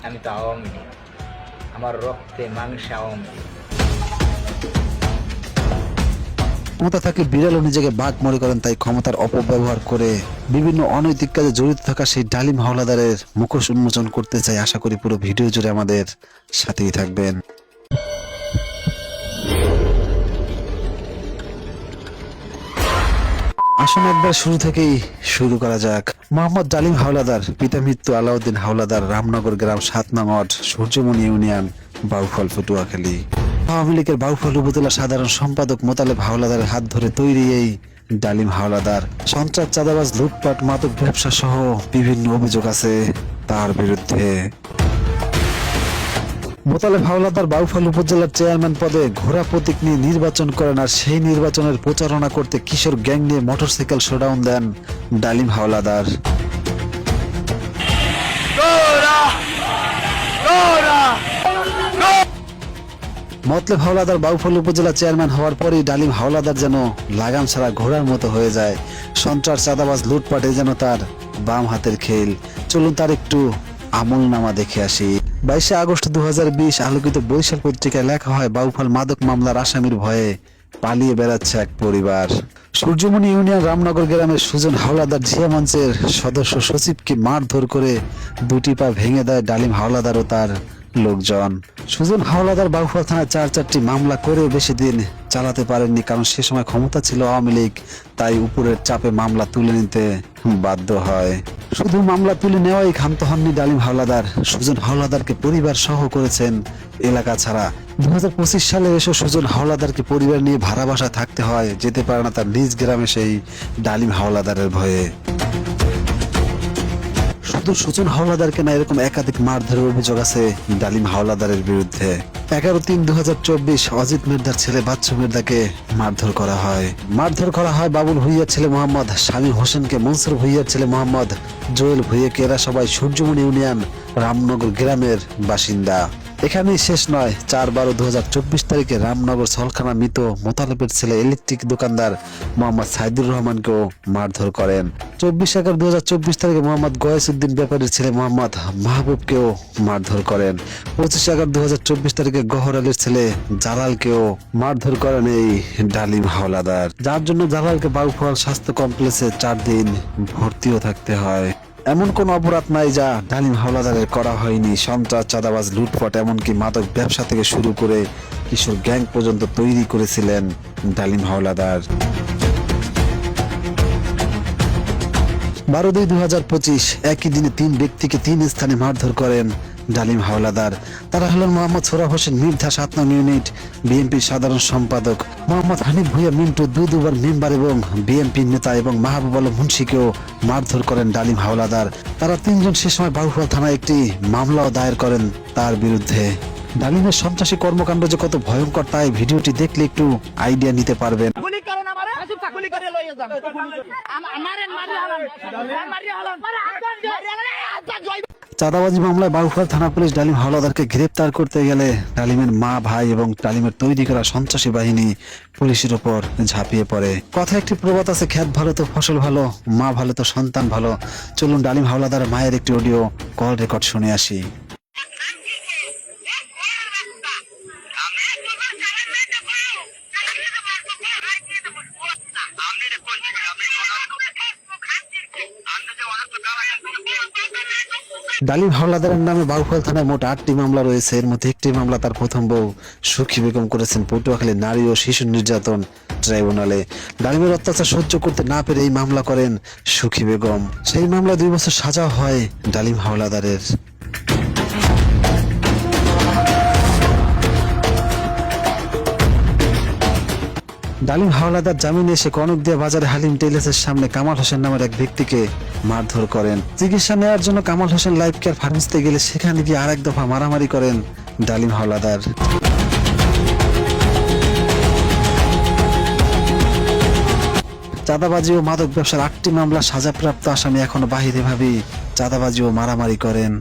আমি তো আওয়ামী লীগ, আমার রক্তে মাংসে আওয়ামী লীগ। ক্ষমতা থাকে বিড়ালও নিজেকে বাঘ মনে করেন, তাই ক্ষমতার অপব্যবহার করে বিভিন্ন অনৈতিক কাজে জড়িত থাকা সেই ডালিম হাওলাদারের মুখোশ উন্মোচন করতে চাই। আশা করি পুরো ভিডিও জুড়ে আমাদের সাথেই থাকবেন। আসুন একবার শুরু থেকেই শুরু করা যাক। মোহাম্মদ ডালিম হাওলাদার, পিতা মৃত্যু আলাউদ্দিন হাওলাদার, রামনগর গ্রাম 7 নং ওয়ার্ড, সূর্যমণি ইউনিয়ন, বাউফল, পটুয়াখালী। আওয়ামী লীগের বাউফল উপজেলা সাধারণ সম্পাদক মোতালেব হাওলাদারের হাত ধরে তৈরি এই ডালিম হাওলাদার সন্ত্রাস, চাঁদাবাজ, লুটপাট, মাদক ব্যবসা সহ বিভিন্ন অভিযোগ আছে তার বিরুদ্ধে। মোতালেব হাওলাদার বাউফল উপজেলার চেয়ারম্যান পদে ঘোড়া প্রতীক নিয়ে নির্বাচন করেন, আর সেই নির্বাচনের প্রচারণা করতে কিশোর গ্যাং নিয়ে মোটরসাইকেল শোডাউন দেন ডালিম হাওলাদার। মতলেব হাওলাদার বাউফল উপজেলা চেয়ারম্যান হওয়ার পরই ডালিম হাওলাদার যেন লাগাম ছাড়া ঘোড়ার মতো হয়ে যায়। সন্ত্রাস, চাঁদাবাজ, লুটপাটে যেন তার বাম হাতের খেল। চলুন তার একটু আমলনামা দেখে আসি। 22 আগস্ট 2020 আলোকিত বরিশাল পত্রিকায় লেখা হয়, বাউফল মাদক মামলার আসামির ভয়ে পালিয়ে বেড়াচ্ছে এক পরিবার। সূর্যমণি ইউনিয়ন রামনগর গ্রামের সুজন হাওলাদার জিয়া মঞ্চের সদস্য সচিবকে মারধর করে 2টি পা ভেঙে দেয় ডালিম হাওলাদার ও তার লোকজন। সুজন হাওলাদার বাউফল থানায় 4টি মামলা করে বেশি দিন চালাতে পারেননি, কারণ সে সময় ক্ষমতা ছিল আওয়ামী লীগ, তাই উপরের চাপে মামলা তুলে নিতে বাধ্য হয়। শুধু মামলা তুলে নেওয়াই ক্ষান্ত হননি ডালিম হাওলাদার, সুজন হাওলাদারকে পরিবার সহ করেছেন এলাকা ছাড়া। 2025 সালে এসে সুজন হাওলাদারকে পরিবার নিয়ে ভাড়া বাসায় থাকতে হয়, যেতে পারে না তার নিজ গ্রামে সেই ডালিম হাওলাদারের ভয়ে। শুধু সুজন হাওলাদারকে না, এরকম একাধিক মারধরের অভিযোগ আছে ডালিম হাওলাদারের বিরুদ্ধে। 11/3/2024 অজিত মির্জার ছেলে বাচ্চু মির্জাকে মারধর করা হয় বাবুল ভুইয়ার ছেলে মোহাম্মদ শামীম হোসেনকে, মনসুর ভুইয়ার ছেলে মোহাম্মদ জোয়েল ভুইয়াকে। এরা সবাই সূর্যমণি ইউনিয়ন রামনগর গ্রামের বাসিন্দা। এখানেই শেষ নয়, 4/12/2024 তারিখে রামনগর সলখানা মৃত মোতালেবের ছেলে ইলেকট্রিক দোকানদার মোহাম্মদ সাইদুর রহমানকেও মারধর করেন। 24/11/2024 তারিখে মোহাম্মদ গয়েসউদ্দিন ব্যাপারীর ছেলে মোহাম্মদ মাহবুবকেও মারধর করেন। 25/11/2024 তারিখে গহর আলীর ছেলে জালালকেও মারধর করেন এই ডালিম হাওলাদার, যার জন্য জালালকে বাউফল স্বাস্থ্য কমপ্লেক্সে 4 দিন ভর্তিও থাকতে হয়। এমন কোন অপরাধ নাই যা ডালিম হাওলাদারের করা হয়নি। সন্ত্রাস, চাঁদাবাজ, লুটপাট, এমনকি মাদক ব্যবসা থেকে শুরু করে কিশোর গ্যাং পর্যন্ত তৈরি করেছিলেন ডালিম হাওলাদার। 12/2/2025 একই দিনে 3 ব্যক্তিকে 3 স্থানে মারধর করেন ডালিম হাওলাদার। তারা হলেন মোহাম্মদ সোহরাব হোসেন মির্জা 7 নং ইউনিট বিএনপির সাধারণ সম্পাদক, মোহাম্মদ হানিফ ভুইয়া মিন্টু 2 মেম্বার এবং বিএনপি নেতা, এবং মাহবুব আলম মুন্সিকেও মারধর করেন ডালিম হাওলাদার। তারা 3 জন সে সময় বাউফল থানায় একটি মামলাও দায়ের করেন তার বিরুদ্ধে। ডালিমের সন্ত্রাসী কর্মকাণ্ড যে কত ভয়ঙ্কর, তাই ভিডিওটি দেখলে একটু আইডিয়া নিতে পারবেন। চাঁদাবাজি মামলায় বাউফল থানা পুলিশ ডালিম হাওলাদারকে গ্রেপ্তার করতে গেলে ডালিমের মা, ভাই এবং ডালিমের তৈরি করা সন্ত্রাসী বাহিনী পুলিশের উপর ঝাঁপিয়ে পড়ে। কথা একটি প্রবাদ আছে, খ্যাত ভালো তো ফসল ভালো, মা ভালো তো সন্তান ভালো। চলুন ডালিম হাওলাদার মায়ের একটি অডিও কল রেকর্ড শুনে আসি। ডালিম হাওলাদারের নামে বাউফল থানায় মোট 8টি মামলা রয়েছে। এর মধ্যে একটি মামলা তার প্রথম বউ সুখী বেগম করেছেন পটুয়াখালী নারী ও শিশু নির্যাতন ট্রাইব্যুনালে। ডালিমের অত্যাচার সহ্য করতে না পেরে এই মামলা করেন সুখী বেগম। সেই মামলায় 2 বছর সাজা হয় ডালিম হাওলাদারের। ডালিম হাওলাদার জামিনে এসে কনকদিয়া বাজারে হালিম টেইলার্সের সামনে কামাল হোসেন নামের এক ব্যক্তিকে মারধর করেন। চিকিৎসা নেওয়ার জন্য কামাল হোসেন লাইফ কেয়ার ফার্মেসিতে গেলে সেখানে গিয়ে আরেক দফা মারামারি করেন ডালিম হাওলাদার। চাঁদাবাজি ও মাদক ব্যবসার 8টি মামলা সাজাপ্রাপ্ত আসামি এখনো বাহিরে ভাবে চাঁদাবাজি ও মারামারি করেন।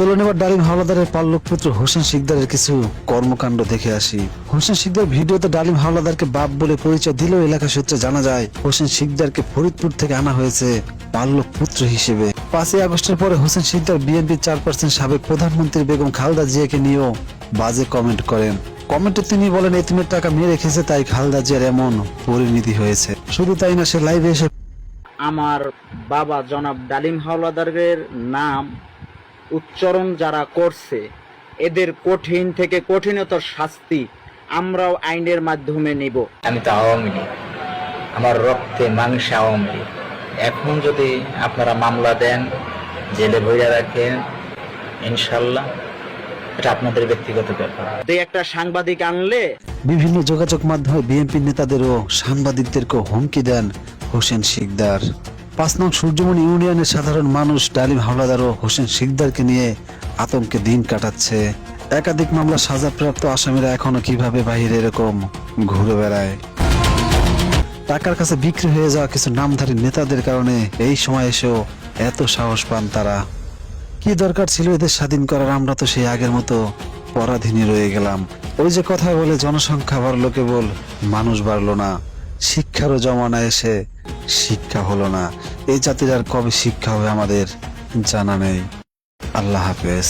চলুন এবার ডালিম হাওলাদারের পাল্লক পুত্র হোসেন শিকদারের কিছু কর্মকাণ্ড দেখে আসি। হোসেন শিকদার ভিডিওতে ডালিম হাওলাদারকে বাপ বলে পরিচয় দিলেও এলাকা সূত্রে জানা যায় হোসেন শিকদারকে ফরিদপুর থেকে আনা হয়েছে পাল্লক পুত্র হিসেবে। 5ই আগস্টের পরে হোসেন শিকদার বিএনপির চেয়ারপারসন সাবেক প্রধানমন্ত্রী বেগম খালেদা জিয়াকে নিয়েও বাজে কমেন্ট করেন। কমেন্টে তিনি বলেন এতিমের টাকা মেরে রেখেছে তাই খালেদা জিয়ার এমন পরিণতি হয়েছে। শুধু তাই না, সে লাইভে এসে আমার বাবা জনাব ডালিম হাওলাদারের নাম উচ্চারণ যারা করছে এদের কঠিন থেকে কঠিনতর শাস্তি আমরাও আইনের মাধ্যমে নিব। আমি তো আওয়ামী লীগ, আমার রক্তে মাংসে আওয়ামী লীগ। এখন যদি আপনারা মামলা দেন, জেলে ভরে রাখেন, ইনশাল্লাহ এটা আপনাদের ব্যক্তিগত ব্যাপার। একটা সাংবাদিক আনলে বিভিন্ন যোগাযোগ মাধ্যমে বিএনপি নেতাদের ও সাংবাদিকদেরকে হুমকি দেন হোসেন শিকদার। 5 নং সূর্যমণি ইউনিয়নের সাধারণ মানুষ ডালিম হাওলাদার ও হোসেন শিকদারকে নিয়ে আতঙ্কে দিন কাটাচ্ছে। একাধিক মামলা সাজাপ্রাপ্ত আসামিরা এখনো কিভাবে বাহিরে এরকম ঘুরে বেড়ায়। টাকার কাছে বিক্রি হয়ে যাওয়া কিছু নামধারী নেতাদের কারণে এই সময় এসেও এত সাহস পান তারা। কি দরকার ছিল এদের স্বাধীন করার? আমরা তো সেই আগের মতো পরাধীনই রয়ে গেলাম। ওই যে কথা বলে জনসংখ্যা বাড়লো কেবল, মানুষ বাড়লো না। শিক্ষারও জমানা এসে শিক্ষা হলো না। এই জাতির আর কবে শিক্ষা হবে আমাদের জানা নেই। আল্লাহ হাফেজ।